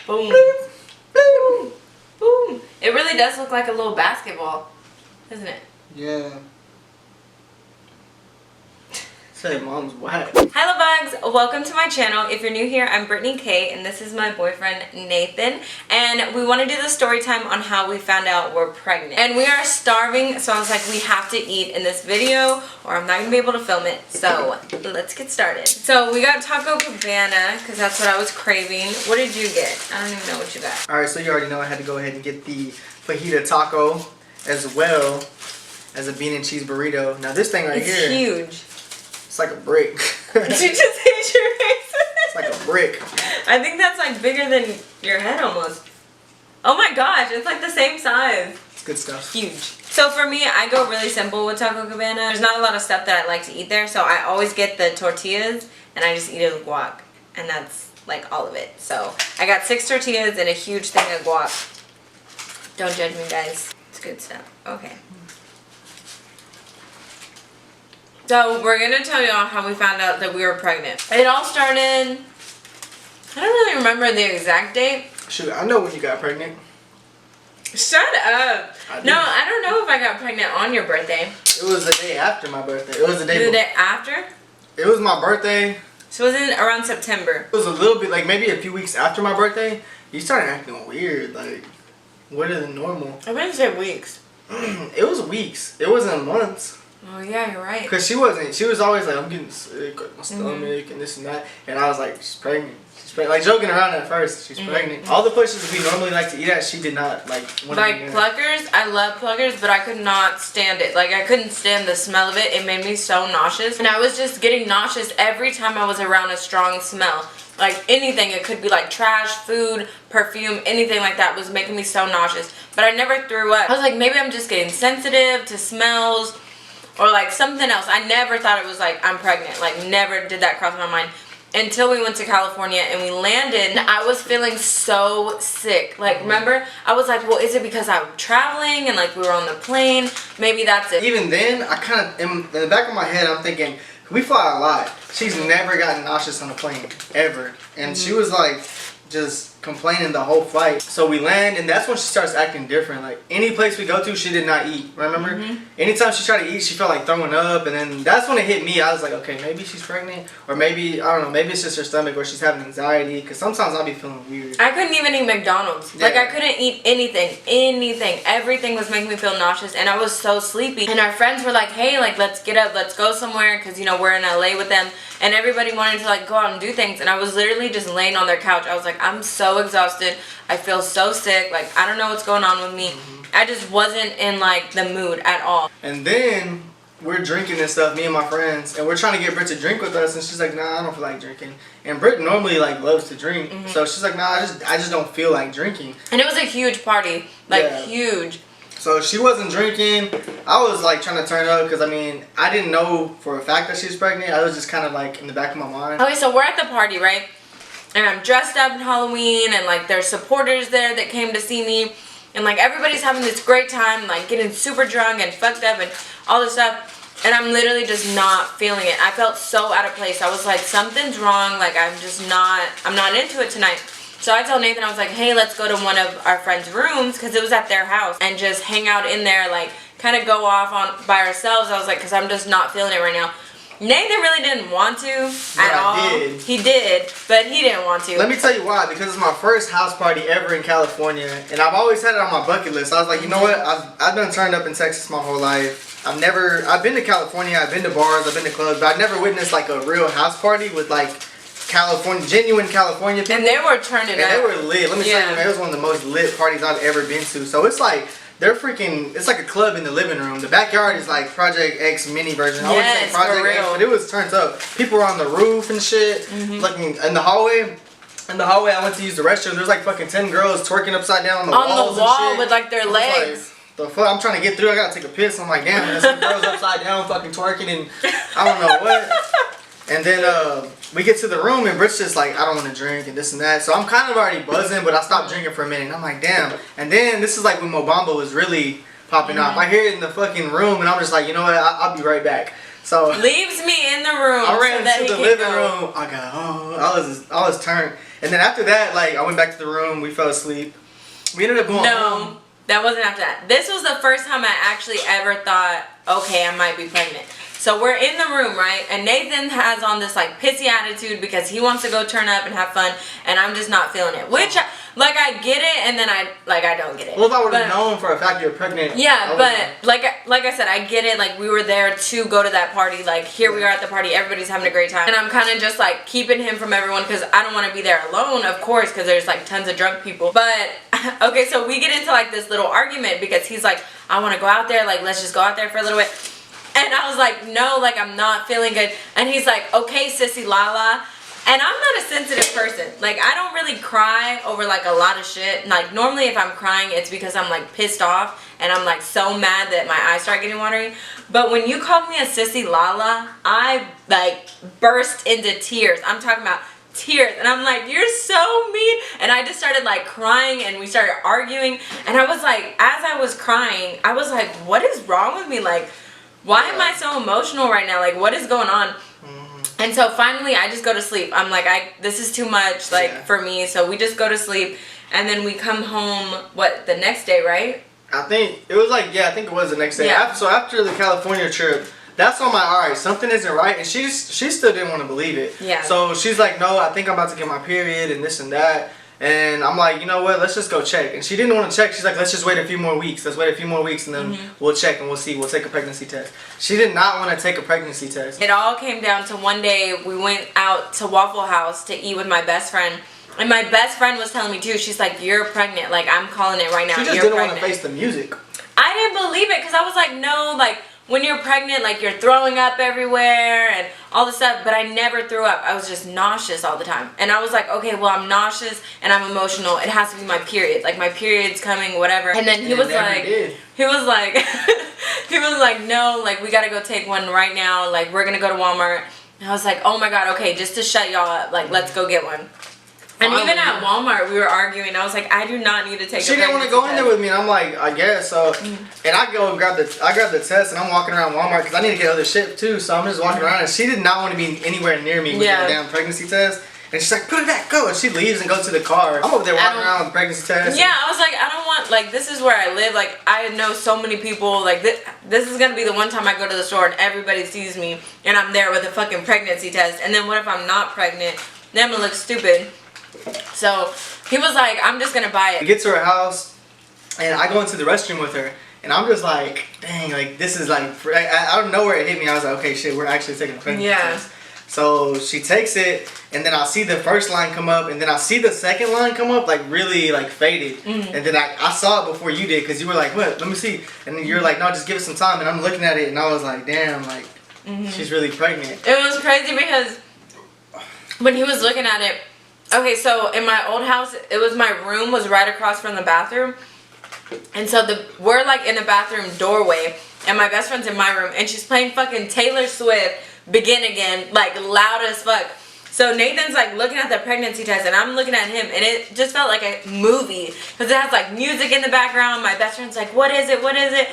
Boom. Boom. Boom. It really does look like a little basketball, doesn't it? Yeah. Say mom's whack. Hello bugs, welcome to my channel. If you're new here, I'm Brittney-Kay and this is my boyfriend Nathan, and we want to do the story time on how we found out we're pregnant. And we are starving, so I was like, we have to eat in this video or I'm not gonna be able to film it. So let's get started. So we got Taco Cabana because that's what I was craving. What did you get? I don't even know what you got. Alright, so you already know I had to go ahead and get the fajita taco as well as a bean and cheese burrito. Now this thing right here, it's huge. it's like a brick. Did you just hit your face? It's like a brick. I think that's like bigger than your head almost. Oh my gosh, it's like the same size. It's good stuff. Huge. So for me, I go really simple with Taco Cabana. There's not a lot of stuff that I like to eat there, so I always get the tortillas and I just eat it with guac. And that's like all of it. So I got 6 tortillas and a huge thing of guac. Don't judge me, guys. It's good stuff. Okay. So we're gonna tell y'all how we found out that we were pregnant. It all started, I don't really remember the exact date. Shoot, I know when you got pregnant. Shut up. No, I don't know if I got pregnant on your birthday. It was the day after my birthday. It was the day. The day after? It was my birthday. So it was around September. It was a little bit, like maybe a few weeks after my birthday. You started acting weird, like weirder than normal. I wouldn't say weeks. It was weeks. It wasn't months. Oh yeah, you're right. Cause she was always like, I'm getting sick, like my stomach and this and that, and I was like, she's pregnant. She's pregnant. Like joking around at first, she's pregnant. All the places we normally like to eat at, she did not like. Like Pluckers, I love Pluckers, but I could not stand it. Like I couldn't stand the smell of it. It made me so nauseous, and I was just getting nauseous every time I was around a strong smell. Like anything, it could be like trash, food, perfume, anything like that was making me so nauseous. But I never threw up. I was like, maybe I'm just getting sensitive to smells. Or like something else. I never thought it was like I'm pregnant. Like never did that cross my mind until we went to California and we landed. And I was feeling so sick. Like remember, I was like, well, is it because I'm traveling and like we were on the plane? Maybe that's it. Even then, I kind of in the back of my head, I'm thinking we fly a lot. She's never gotten nauseous on a plane ever, and she was like just complaining the whole flight. So we land, and that's when she starts acting different. Like any place we go to, she did not eat. Remember? Anytime she tried to eat, she felt like throwing up, and then that's when it hit me. I was like, okay, maybe she's pregnant, or maybe I don't know. Maybe it's just her stomach, or she's having anxiety. Because sometimes I'll be feeling weird. I couldn't even eat McDonald's. Yeah. Like I couldn't eat anything. Everything was making me feel nauseous, and I was so sleepy. And our friends were like, hey, like let's get up, let's go somewhere, because you know we're in LA with them, and everybody wanted to like go out and do things. And I was literally just laying on their couch. I was like, I'm so exhausted. I feel so sick. Like I don't know what's going on with me. I just wasn't in like the mood at all. And then we're drinking and stuff, me and my friends, and we're trying to get Britt to drink with us, and she's like, nah, I don't feel like drinking. And Britt normally like loves to drink, so she's like, nah, I just don't feel like drinking. And it was a huge party, like huge. So she wasn't drinking. I was like trying to turn up because I mean I didn't know for a fact that she was pregnant. I was just kind of like in the back of my mind. Okay, so we're at the party, right? And I'm dressed up in Halloween, and like there's supporters there that came to see me, and like everybody's having this great time, like getting super drunk and fucked up and all this stuff, and I'm literally just not feeling it. I felt so out of place. I was like, something's wrong. Like I'm not into it tonight. So I told Nathan, I was like, hey, let's go to one of our friends' rooms, because it was at their house, and just hang out in there, like kind of go off on by ourselves. I was like, because I'm just not feeling it right now. Nathan really didn't want to at all. Did. He did, but he didn't want to. Let me tell you why. Because it's my first house party ever in California, and I've always had it on my bucket list. I was like, you know what? I've been turned up in Texas my whole life. I've been to California, I've been to bars, I've been to clubs, but I've never witnessed like a real house party with like genuine California people. And they were turning up. They were lit. Let me tell you, man, it was one of the most lit parties I've ever been to. So it's like it's like a club in the living room. The backyard is like Project X mini version. I wouldn't say Project X, but it was turned up. People were on the roof and shit. Like in the hallway. In the hallway, I went to use the restroom. There's like fucking 10 girls twerking upside down on the walls on the wall and shit. with like their legs. Like, the fuck? I'm trying to get through. I gotta take a piss. I'm like, damn, there's some girls upside down fucking twerking and I don't know what. And then we get to the room and Britt's just like, I don't want to drink and this and that. So I'm kind of already buzzing, but I stopped drinking for a minute. And I'm like, damn. And then this is like when Mobamba was really popping off. I hear it in the fucking room and I'm just like, you know what? I'll be right back. So leaves me in the room. I ran to the living room. I was turned. And then after that, like, I went back to the room. We fell asleep. We ended up going home. That wasn't after that. This was the first time I actually ever thought, okay, I might be pregnant. So we're in the room, right? And Nathan has on this like pissy attitude because he wants to go turn up and have fun, and I'm just not feeling it. Which, like, I get it, and then I don't get it. Well, if I would have known for a fact you're pregnant. Yeah, but like I said, I get it. Like, we were there to go to that party. Like, here we are at the party. Everybody's having a great time. And I'm kind of just like keeping him from everyone because I don't want to be there alone, of course, because there's like tons of drunk people. But, okay, so we get into like this little argument because he's like, I want to go out there. Like, let's just go out there for a little bit. And I was like, no, like, I'm not feeling good. And he's like, okay, sissy lala. And I'm not a sensitive person. Like, I don't really cry over like a lot of shit. Like, normally if I'm crying, it's because I'm like pissed off and I'm like so mad that my eyes start getting watery. But when you called me a sissy lala, I like burst into tears. I'm talking about tears, and I'm like, you're so mean. And I just started like crying, and we started arguing. And I was like, as I was crying, I was like, what is wrong with me? Like, why am I so emotional right now? Like, what is going on? And so finally I just go to sleep. I'm like, this is too much, like, for me. So we just go to sleep, and then we come home, the next day, right? I think it was like, I think it was the next day. Yeah. So after the California trip, that's on my, alright, something isn't right. And she still didn't want to believe it. Yeah. So she's like, no, I think I'm about to get my period and this and that. And I'm like, you know what, let's just go check. And she didn't want to check. She's like, let's just wait a few more weeks. Let's wait a few more weeks, and then we'll check and we'll see. We'll take a pregnancy test. She did not want to take a pregnancy test. It all came down to one day we went out to Waffle House to eat with my best friend. And my best friend was telling me too, she's like, you're pregnant. Like, I'm calling it right now. She just didn't want to face the music. I didn't believe it because I was like, no, like, when you're pregnant, like, you're throwing up everywhere and all this stuff. But I never threw up. I was just nauseous all the time. And I was like, okay, well, I'm nauseous and I'm emotional. It has to be my period. Like, my period's coming, whatever. And then he was like, he was like, no, like, we got to go take one right now. Like, we're going to go to Walmart. And I was like, oh my God, okay, just to shut y'all up. Like, let's go get one. And even at Walmart, we were arguing. I was like, I do not need to take. She didn't want to go in there with me, and I'm like, I guess so. And I go and grab the test, and I'm walking around Walmart because I need to get other shit too. So I'm just walking around, and she did not want to be anywhere near me with the damn pregnancy test. And she's like, put it back, go. And she leaves and goes to the car. I'm over there walking around with the pregnancy test. Yeah, I was like, I don't want, like, this is where I live. Like, I know so many people. Like, this is going to be the one time I go to the store and everybody sees me and I'm there with a fucking pregnancy test. And then what if I'm not pregnant? Then I'm going to look stupid. So he was like, I'm just going to buy it. We get to her house and I go into the restroom with her. And I'm just like, dang, like, this is like, I don't know where it hit me. I was like, okay, shit, we're actually taking a pregnancy test. So she takes it, and then I'll see the first line come up, and then I'll see the second line come up, like, really, like, faded. And then I saw it before you did, because you were like, what, let me see. And then you're like, no, just give it some time. And I'm looking at it, and I was like, damn, like, she's really pregnant. It was crazy because when he was looking at it, okay, so in my old house, my room was right across from the bathroom. And so we're, like, in the bathroom doorway, and my best friend's in my room, and she's playing fucking Taylor Swift, Begin Again, like, loud as fuck. So Nathan's like looking at the pregnancy test, and I'm looking at him, and it just felt like a movie because it has like music in the background. My best friend's like, what is it, what is it?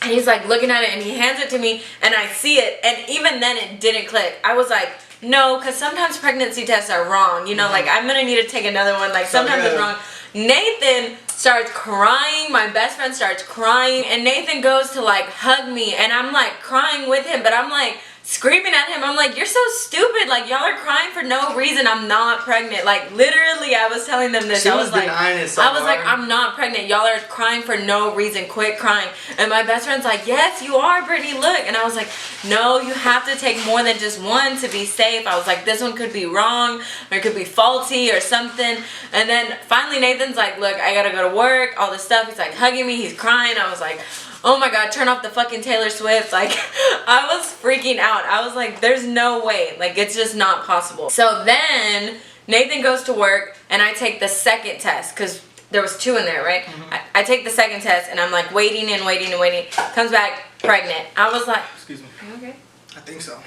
And he's like looking at it, and he hands it to me, and I see it, and even then it didn't click. I was like, no, because sometimes pregnancy tests are wrong, you know, like, I'm gonna need to take another one, like, sometimes it's wrong. Nathan starts crying, my best friend starts crying, and Nathan goes to like hug me, and I'm like crying with him, but I'm like screaming at him. I'm like, you're so stupid, like, y'all are crying for no reason. I'm not pregnant. Like, literally, I was telling them this. She was denying it so hard. like, I'm not pregnant. Y'all are crying for no reason. Quit crying. And my best friend's like, yes, you are, Brittany, look. And I was like, no, you have to take more than just one to be safe. I was like, this one could be wrong, or it could be faulty or something. And then finally Nathan's like, look, I gotta go to work, all this stuff. He's like hugging me, he's crying. I was like, oh my God, turn off the fucking Taylor Swift. Like, I was freaking out. I was like, there's no way. Like, it's just not possible. So then Nathan goes to work, and I take the second test because there was 2 in there, right? I take the second test, and I'm like waiting and waiting and waiting. Comes back pregnant. I was like, excuse me. Are you okay? I think so.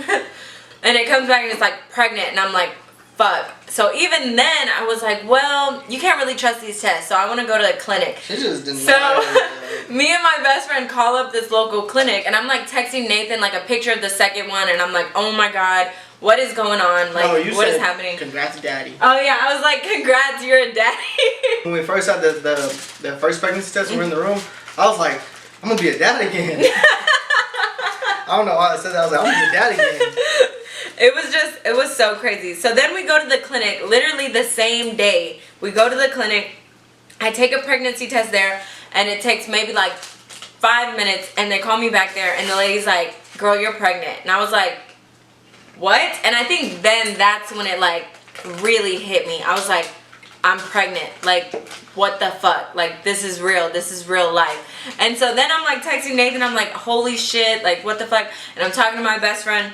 And it comes back and it's like pregnant, and I'm like, fuck. So even then I was like, well, you can't really trust these tests, so I want to go to the clinic. She just denied So me and my best friend call up this local clinic, and I'm like texting Nathan like a picture of the second one, and I'm like, oh my God, what is going on? Like, No, you what said, is happening? Congrats, daddy. Oh yeah, I was like, congrats, you're a daddy. When we first had the first pregnancy test, we were in the room. I was like, I'm gonna be a dad again. I don't know why I said that. I was like, I'm gonna be a dad again. It was so crazy. So then we go to the clinic, literally the same day. We go to the clinic. I take a pregnancy test there, and it takes maybe like 5 minutes, and they call me back there, and the lady's like, girl, you're pregnant. And I was like, what? And I think then that's when it like really hit me. I was like, I'm pregnant. Like, what the fuck? Like, this is real. This is real life. And so then I'm like texting Nathan. I'm like, holy shit. Like, what the fuck? And I'm talking to my best friend.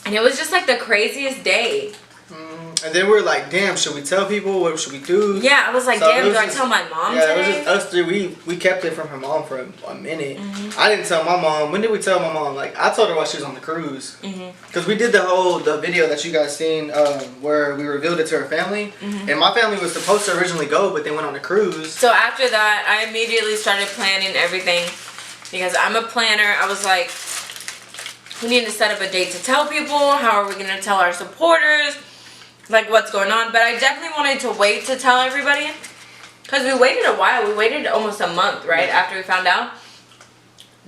And it was just like the craziest day. And then we were like, damn, should we tell people? What should we do? Yeah, I was like, So damn, do I just, tell my mom yeah, today? it was just us three. We kept it from her mom for a minute. I didn't tell my mom. When did we tell my mom? Like, I told her while she was on the cruise. Because we did the video that you guys seen where we revealed it to her family. And my family was supposed to originally go, but they went on a cruise. So after that, I immediately started planning everything. Because I'm a planner. I was like, we need to set up a date to tell people. How are we going to tell our supporters? Like, what's going on. But I definitely wanted to wait to tell everybody. Because we waited a while. We waited almost a month, right? After we found out.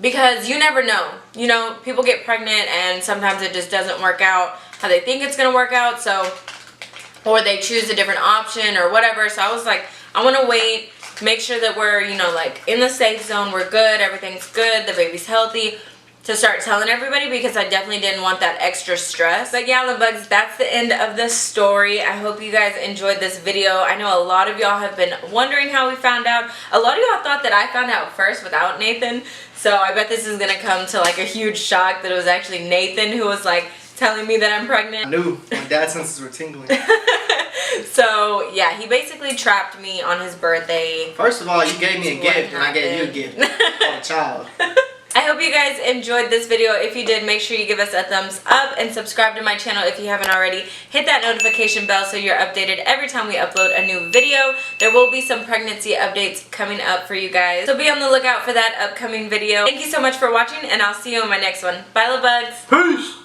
Because you never know. You know, people get pregnant and sometimes it just doesn't work out how they think it's going to work out. So, or they choose a different option or whatever. So I was like, I want to wait. Make sure that we're, you know, like in the safe zone. We're good. Everything's good. The baby's healthy. To start telling everybody, because I definitely didn't want that extra stress. But yeah, love bugs, that's the end of the story. I hope you guys enjoyed this video. I know a lot of y'all have been wondering how we found out. A lot of y'all thought that I found out first without Nathan. So I bet this is gonna come to like a huge shock that it was actually Nathan who was like telling me that I'm pregnant. I knew. My dad's senses were tingling. So yeah, he basically trapped me on his birthday. First of all, you gave me a gift and I gave you a gift. Called a child. I hope you guys enjoyed this video. If you did, make sure you give us a thumbs up and subscribe to my channel if you haven't already. Hit that notification bell so you're updated every time we upload a new video. There will be some pregnancy updates coming up for you guys, so be on the lookout for that upcoming video. Thank you so much for watching, and I'll see you in my next one. Bye, love bugs. Peace.